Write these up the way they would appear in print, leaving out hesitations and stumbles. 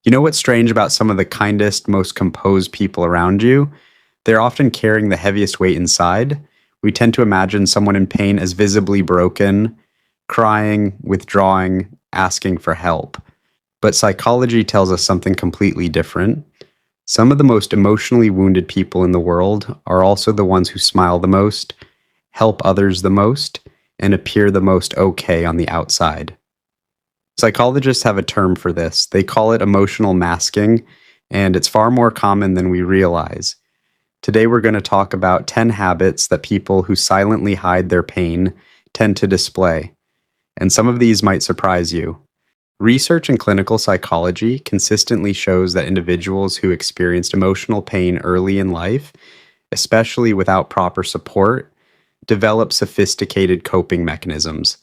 You know what's strange about some of the kindest, most composed people around you? They're often carrying the heaviest weight inside. We tend to imagine someone in pain as visibly broken, crying, withdrawing, asking for help. But psychology tells us something completely different. Some of the most emotionally wounded people in the world are also the ones who smile the most, help others the most, and appear the most okay on the outside. Psychologists have a term for this. They call it emotional masking, and it's far more common than we realize. Today, we're going to talk about 10 habits that people who silently hide their pain tend to display. And some of these might surprise you. Research in clinical psychology consistently shows that individuals who experienced emotional pain early in life, especially without proper support, develop sophisticated coping mechanisms.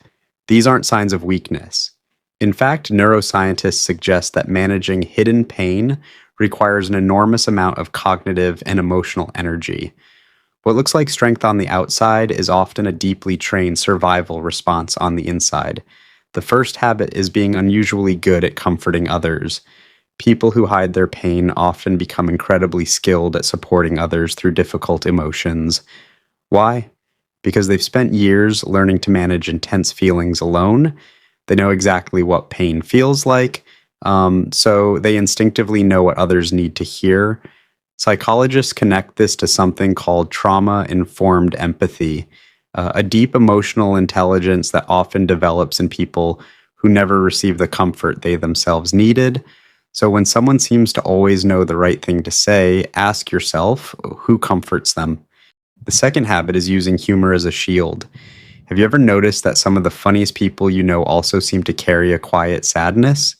These aren't signs of weakness. In fact, neuroscientists suggest that managing hidden pain requires an enormous amount of cognitive and emotional energy. What looks like strength on the outside is often a deeply trained survival response on the inside. The first habit is being unusually good at comforting others. People who hide their pain often become incredibly skilled at supporting others through difficult emotions. Why? Because they've spent years learning to manage intense feelings alone. They know exactly what pain feels like, so they instinctively know what others need to hear. Psychologists connect this to something called trauma-informed empathy, a deep emotional intelligence that often develops in people who never receive the comfort they themselves needed. So when someone seems to always know the right thing to say, ask yourself, who comforts them? The second habit is using humor as a shield. Have you ever noticed that some of the funniest people you know also seem to carry a quiet sadness?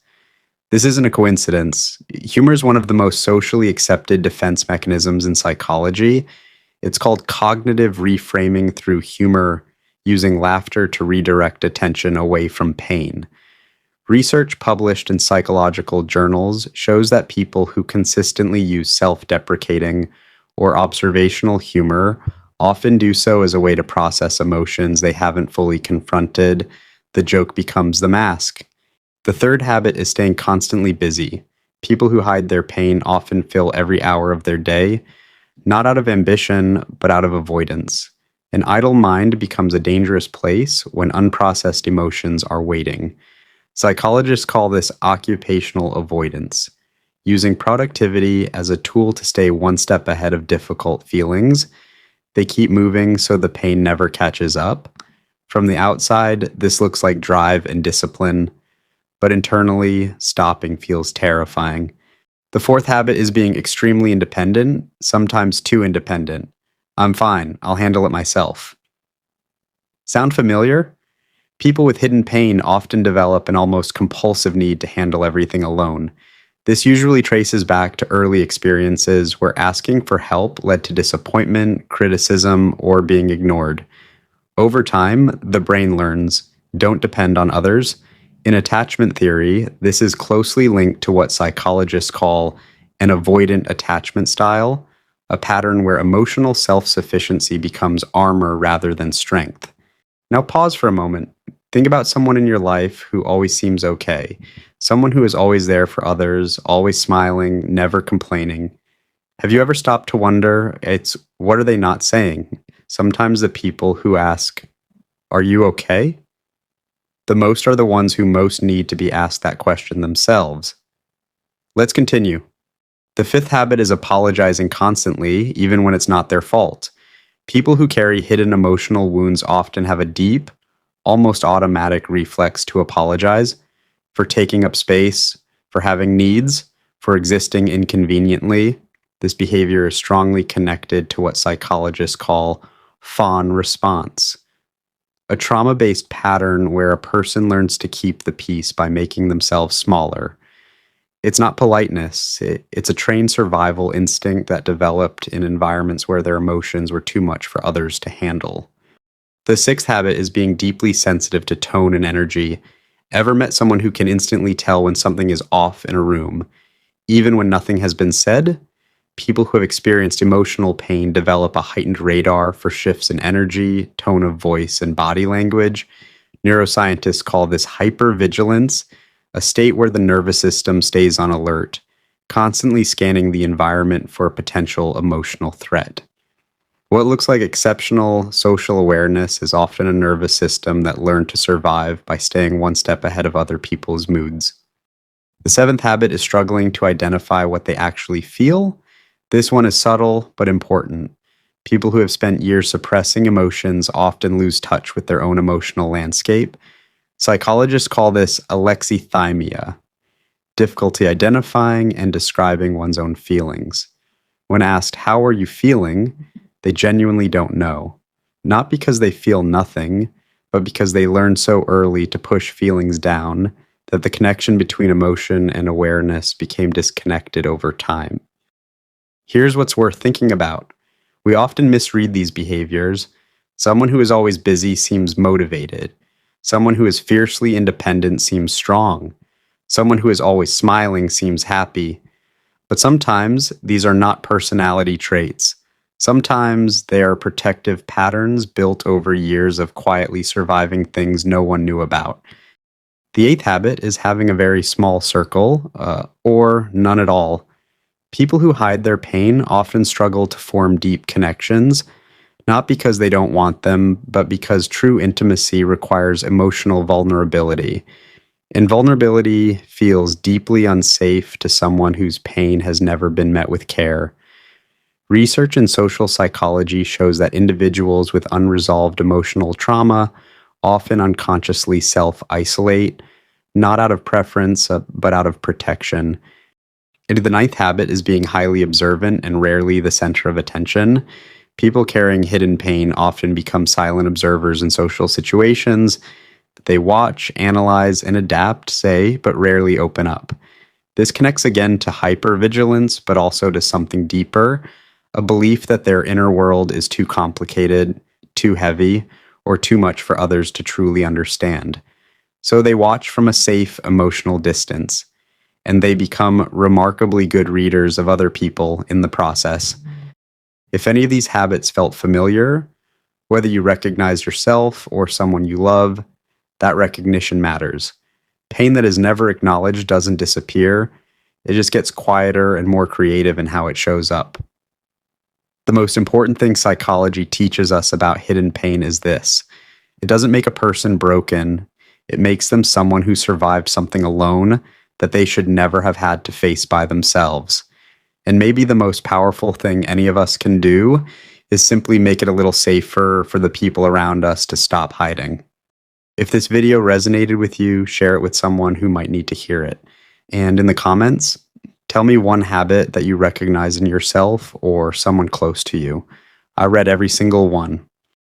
This isn't a coincidence. Humor is one of the most socially accepted defense mechanisms in psychology. It's called cognitive reframing through humor, using laughter to redirect attention away from pain. Research published in psychological journals shows that people who consistently use self-deprecating or observational humor often do so as a way to process emotions they haven't fully confronted. The joke becomes the mask. The third habit is staying constantly busy. People who hide their pain often fill every hour of their day, not out of ambition, but out of avoidance. An idle mind becomes a dangerous place when unprocessed emotions are waiting. Psychologists call this occupational avoidance. Using productivity as a tool to stay one step ahead of difficult feelings, they keep moving so the pain never catches up. From the outside, this looks like drive and discipline, but internally, stopping feels terrifying. The fourth habit is being extremely independent, sometimes too independent. I'm fine, I'll handle it myself. Sound familiar? People with hidden pain often develop an almost compulsive need to handle everything alone. This usually traces back to early experiences where asking for help led to disappointment, criticism, or being ignored. Over time, the brain learns, don't depend on others. In attachment theory, this is closely linked to what psychologists call an avoidant attachment style, a pattern where emotional self-sufficiency becomes armor rather than strength. Now pause for a moment. Think about someone in your life who always seems okay. Someone who is always there for others, always smiling, never complaining. Have you ever stopped to wonder, what are they not saying? Sometimes the people who ask, are you okay? The most are the ones who most need to be asked that question themselves. Let's continue. The fifth habit is apologizing constantly, even when it's not their fault. People who carry hidden emotional wounds often have a deep, almost automatic reflex to apologize for taking up space, for having needs, for existing inconveniently. This behavior is strongly connected to what psychologists call fawn response, a trauma-based pattern where a person learns to keep the peace by making themselves smaller. It's not politeness, it's a trained survival instinct that developed in environments where their emotions were too much for others to handle. The sixth habit is being deeply sensitive to tone and energy. Ever met someone who can instantly tell when something is off in a room? Even when nothing has been said? People who have experienced emotional pain develop a heightened radar for shifts in energy, tone of voice, and body language. Neuroscientists call this hypervigilance. a state where the nervous system stays on alert, constantly scanning the environment for a potential emotional threat. What looks like exceptional social awareness is often a nervous system that learned to survive by staying one step ahead of other people's moods. The seventh habit is struggling to identify what they actually feel. This one is subtle but important. People who have spent years suppressing emotions often lose touch with their own emotional landscape. Psychologists call this alexithymia, difficulty identifying and describing one's own feelings. When asked, "How are you feeling?" they genuinely don't know. Not because they feel nothing, but because they learned so early to push feelings down that the connection between emotion and awareness became disconnected over time. Here's what's worth thinking about. We often misread these behaviors. Someone who is always busy seems motivated. Someone who is fiercely independent seems strong. Someone who is always smiling seems happy. But sometimes these are not personality traits. Sometimes they are protective patterns built over years of quietly surviving things no one knew about. The eighth habit is having a very small circle, or none at all. People who hide their pain often struggle to form deep connections, not because they don't want them, but because true intimacy requires emotional vulnerability. And vulnerability feels deeply unsafe to someone whose pain has never been met with care. Research in social psychology shows that individuals with unresolved emotional trauma often unconsciously self-isolate, not out of preference, but out of protection. And the ninth habit is being highly observant and rarely the center of attention. People carrying hidden pain often become silent observers in social situations. They watch, analyze, and adapt, say, but rarely open up. This connects again to hypervigilance, but also to something deeper, a belief that their inner world is too complicated, too heavy, or too much for others to truly understand. So they watch from a safe emotional distance, and they become remarkably good readers of other people in the process. If any of these habits felt familiar, whether you recognize yourself or someone you love, that recognition matters. Pain that is never acknowledged doesn't disappear. It just gets quieter and more creative in how it shows up. The most important thing psychology teaches us about hidden pain is this: it doesn't make a person broken. It makes them someone who survived something alone that they should never have had to face by themselves. And maybe the most powerful thing any of us can do is simply make it a little safer for the people around us to stop hiding. If this video resonated with you, share it with someone who might need to hear it. And in the comments, tell me one habit that you recognize in yourself or someone close to you. I read every single one.